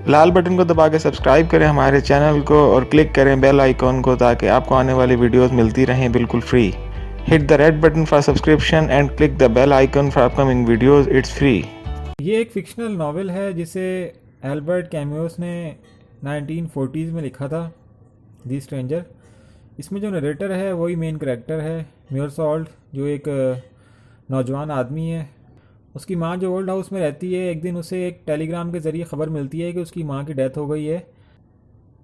लाल button को दबा के सब्सक्राइब करें हमारे चैनल को और क्लिक करें बेल आइकॉन को ताकि आपको आने वाली वीडियोस मिलती रहें बिल्कुल free. Hit the red button for subscription and click the bell icon for upcoming videos. It's free. ये एक फिक्शनल नावल है जिसे एल्बर्ट कैम्यूस ने 1940s में लिखा था, दी स्ट्रेंजर। इसमें जो नरेटर है वही मेन कैरेक्टर है, म्यूरसॉल्ट, जो एक नौजवान आदमी है। उसकी माँ जो ओल्ड हाउस में रहती है, एक दिन उसे एक टेलीग्राम के ज़रिए ख़बर मिलती है कि उसकी माँ की डेथ हो गई है।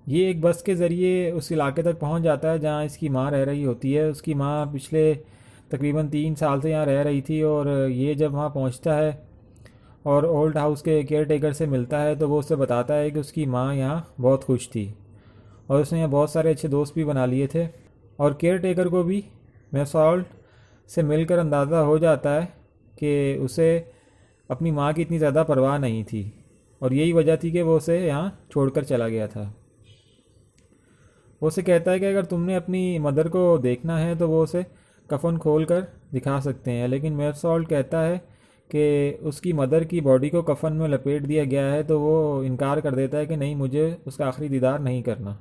ये एक बस के ज़रिए उस इलाके तक पहुंच जाता है जहां इसकी माँ रह रही होती है। उसकी माँ पिछले तकरीबन 3 साल से यहाँ रह रही थी और ये जब वहाँ पहुंचता है और ओल्ड हाउस के केयर टेकर से मिलता है तो वो उससे बताता है कि उसकी माँ यहाँ बहुत खुश थी और उसने यहाँ बहुत सारे अच्छे दोस्त भी बना लिए थे। और केयर टेकर को भी मैसॉल्ट से मिलकर अंदाज़ा हो जाता है कि उसे अपनी माँ की इतनी ज़्यादा परवाह नहीं थी और यही वजह थी कि वो उसे यहाँ छोड़कर चला गया था। वो उसे कहता है कि अगर तुमने अपनी मदर को देखना है तो वो उसे कफन खोल कर दिखा सकते हैं, लेकिन मैसॉल्ट कहता है कि उसकी मदर की बॉडी को कफन में लपेट दिया गया है, तो वो इनकार कर देता है कि नहीं, मुझे उसका आखिरी दीदार नहीं करना।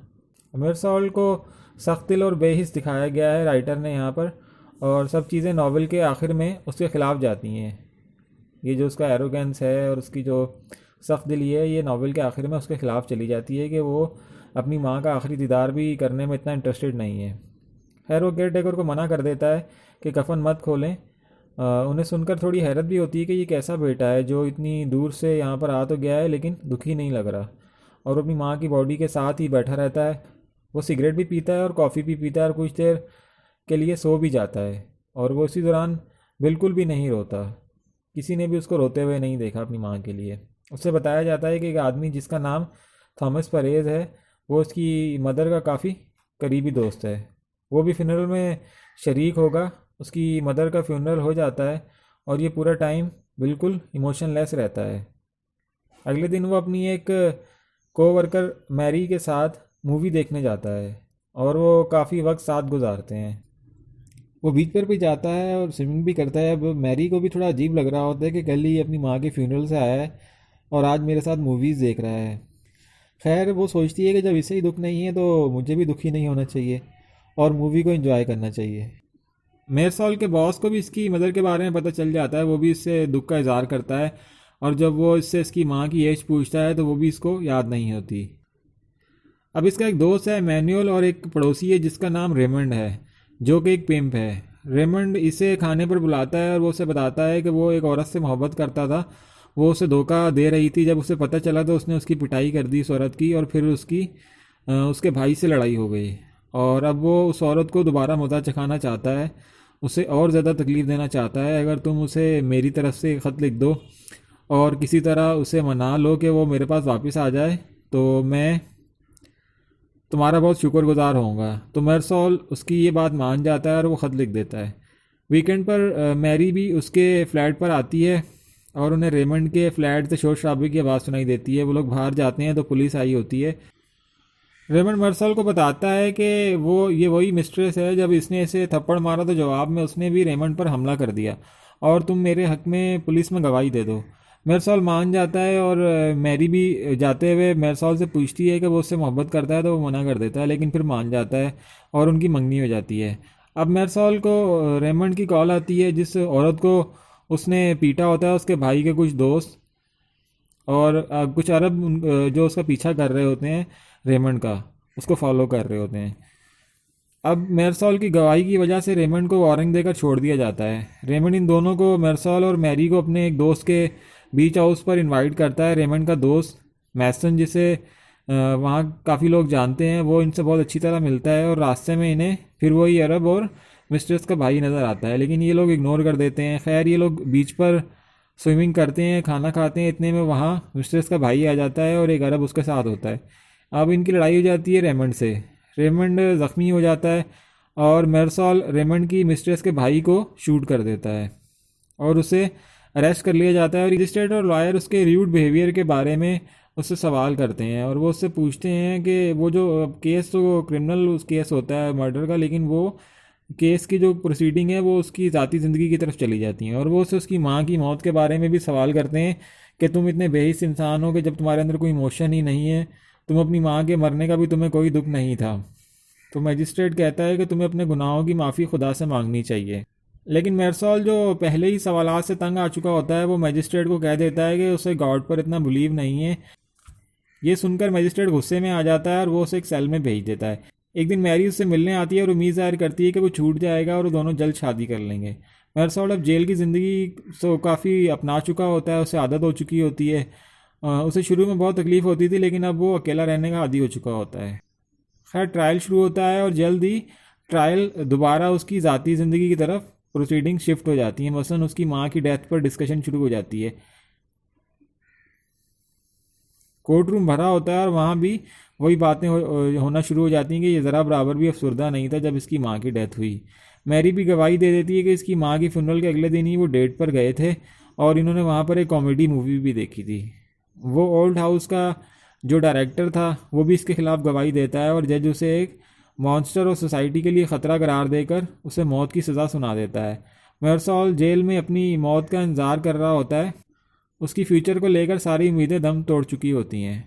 मिर्सॉल को सख्त दिल और बेहिस दिखाया गया है राइटर ने यहाँ पर, और सब चीज़ें नावल के आखिर में उसके ख़िलाफ़ जाती हैं। ये जो उसका एरोगेंस है और उसकी जो सख्त दिली है, ये नावल के आखिर में उसके ख़िलाफ़ चली जाती है कि वो अपनी माँ का आखिरी दीदार भी करने में इतना इंटरेस्टेड नहीं है। खैर, वो केयर टेकर को मना कर देता है कि कफन मत खोलें। उन्हें सुनकर थोड़ी हैरत भी होती है कि ये कैसा बेटा है जो इतनी दूर से यहाँ पर आ तो गया है लेकिन दुखी नहीं लग रहा, और वो अपनी माँ की बॉडी के साथ ही बैठा रहता है। वो सिगरेट भी पीता है और कॉफ़ी भी पीता है और कुछ देर के लिए सो भी जाता है, और वो इसी दौरान बिल्कुल भी नहीं रोता। किसी ने भी उसको रोते हुए नहीं देखा अपनी माँ के लिए। उससे बताया जाता है कि एक आदमी जिसका नाम थॉमस परेज है, वो उसकी मदर का काफ़ी करीबी दोस्त है। वो भी फ्यूनरल में शरीक होगा। उसकी मदर का फ्यूनरल हो जाता है और ये पूरा टाइम बिल्कुल इमोशनलेस रहता है। अगले दिन वो अपनी एक कोवर्कर मैरी के साथ मूवी देखने जाता है और वो काफ़ी वक्त साथ गुजारते हैं। वो बीच पर भी जाता है और स्विमिंग भी करता है। अब मैरी को भी थोड़ा अजीब लग रहा होता है कि कल ही अपनी माँ के फ्यूनरल से आया है और आज मेरे साथ मूवीज़ देख रहा है। खैर, वो सोचती है कि जब इसे ही दुख नहीं है तो मुझे भी दुखी नहीं होना चाहिए और मूवी को एंजॉय करना चाहिए। मेरसॉल के बॉस को भी इसकी मदर के बारे में पता चल जाता है। वो भी इससे दुख का इजहार करता है और जब वो इससे इसकी माँ की एज पूछता है तो वो भी इसको याद नहीं होती। अब इसका एक दोस्त है मैनुअल और एक पड़ोसी है जिसका नाम रेमंड है, जो कि एक पिम्प है। रेमंड इसे खाने पर बुलाता है और वो उसे बताता है कि वो एक औरत से मोहब्बत करता था। वो उसे धोखा दे रही थी। जब उसे पता चला तो उसने उसकी पिटाई कर दी उस औरत की, और फिर उसके भाई से लड़ाई हो गई। और अब वो उस औरत को दोबारा मज़ा चखाना चाहता है, उसे और ज़्यादा तकलीफ़ देना चाहता है। अगर तुम उसे मेरी तरफ से ख़त लिख दो और किसी तरह उसे मना लो कि वो मेरे पास वापस आ जाए तो मैं तुम्हारा बहुत शुक्रगुजार होऊंगा। तो मेरसॉल उसकी ये बात मान जाता है और वो ख़त लिख देता है। वीकेंड पर मैरी भी उसके फ्लैट पर आती है और उन्हें रेमंड के फ्लैट से शोर शराबे की आवाज़ सुनाई देती है। वो लोग बाहर जाते हैं तो पुलिस आई होती है। रेमंड मेरसॉल को बताता है कि ये वही मिस्ट्रेस है। जब इसने इसे थप्पड़ मारा तो जवाब में उसने भी रेमंड पर हमला कर दिया और तुम मेरे हक में पुलिस में गवाही दे दो। मेरसॉल मान जाता है और मैरी भी जाते हुए मेरसॉल से पूछती है कि वो उससे मोहब्बत करता है तो वो मना कर देता है, लेकिन फिर मान जाता है और उनकी मंगनी हो जाती है। अब मेरसॉल को रेमंड की कॉल आती है, जिस औरत को उसने पीटा होता है उसके भाई के कुछ दोस्त और कुछ अरब जो उसका पीछा कर रहे होते हैं, रेमंड का, उसको फॉलो कर रहे होते हैं। अब मेरसॉल की गवाही की वजह से रेमंड को वारंट देकर छोड़ दिया जाता है। रेमंड इन दोनों को, मेरसॉल और मैरी को, अपने एक दोस्त के बीच हाउस पर इनवाइट करता है। रेमंड का दोस्त मैसन, जिसे वहाँ काफ़ी लोग जानते हैं, वो इनसे बहुत अच्छी तरह मिलता है और रास्ते में इन्हें फिर वही अरब और मिस्ट्रेस का भाई नज़र आता है, लेकिन ये लोग इग्नोर कर देते हैं। खैर, ये लोग बीच पर स्विमिंग करते हैं, खाना खाते हैं, इतने में वहाँ मिस्ट्रेस का भाई आ जाता है और एक अरब उसके साथ होता है। अब इनकी लड़ाई हो जाती है रेमंड से। रेमंड ज़ख्मी हो जाता है और मेरसॉल रेमंड की मिस्ट्रेस के भाई को शूट कर देता है और उसे अरेस्ट कर लिया जाता है। और मजिस्ट्रेट और लॉयर उसके र्यूड बिहेवियर के बारे में उससे सवाल करते हैं और वो उससे पूछते हैं कि वो जो केस, तो क्रिमिनल उस केस होता है मर्डर का, लेकिन वो केस की जो प्रोसीडिंग है वो उसकी ज़ाती ज़िंदगी की तरफ चली जाती हैं। और वो उससे उसकी माँ की मौत के बारे में भी सवाल करते हैं कि तुम इतने बेहिस इंसान हो कि जब तुम्हारे अंदर कोई इमोशन ही नहीं है, तुम अपनी माँ के मरने का भी तुम्हें कोई दुख नहीं था। तो मजिस्ट्रेट कहता है कि तुम्हें अपने गुनाहों की माफ़ी खुदा से मांगनी चाहिए। लेकिन मेरसॉल जो पहले ही सवालात से तंग आ चुका होता है, वो मजिस्ट्रेट को कह देता है कि उसे गॉड पर इतना बिलीव नहीं है। ये सुनकर मजिस्ट्रेट गुस्से में आ जाता है और वो उसे एक सेल में भेज देता है। एक दिन मैरी उससे मिलने आती है और उम्मीद ज़ाहिर करती है कि वो छूट जाएगा और वो दोनों जल्द शादी कर लेंगे। मेरसॉल अब जेल की ज़िंदगी तो काफ़ी अपना चुका होता है, उसे आदत हो चुकी होती है। उसे शुरू में बहुत तकलीफ़ होती थी, लेकिन अब वो अकेला रहने का आदी हो चुका होता है। खैर, ट्रायल शुरू होता है और जल्द ही ट्रायल दोबारा उसकी ज़ाती ज़िंदगी की तरफ प्रोसीडिंग शिफ्ट हो जाती है। मसलन उसकी माँ की डेथ पर डिस्कशन शुरू हो जाती है। कोर्ट रूम भरा होता है और वहाँ भी वही बातें होना शुरू हो जाती हैं कि ये ज़रा बराबर भी अफसरदा नहीं था जब इसकी माँ की डेथ हुई। मैरी भी गवाही दे देती है कि इसकी माँ की फ्यूनरल के अगले दिन ही वो डेट पर गए थे और इन्होंने वहाँ पर एक कॉमेडी मूवी भी देखी थी। वो ओल्ड हाउस का जो डायरेक्टर था वो भी इसके खिलाफ गवाही देता है और जज उसे एक मॉन्स्टर और सोसाइटी के लिए ख़तरा करार देकर उसे मौत की सज़ा सुना देता है। मेरसॉल जेल में अपनी मौत का इंतज़ार कर रहा होता है। उसकी फ्यूचर को लेकर सारी उम्मीदें दम तोड़ चुकी होती हैं।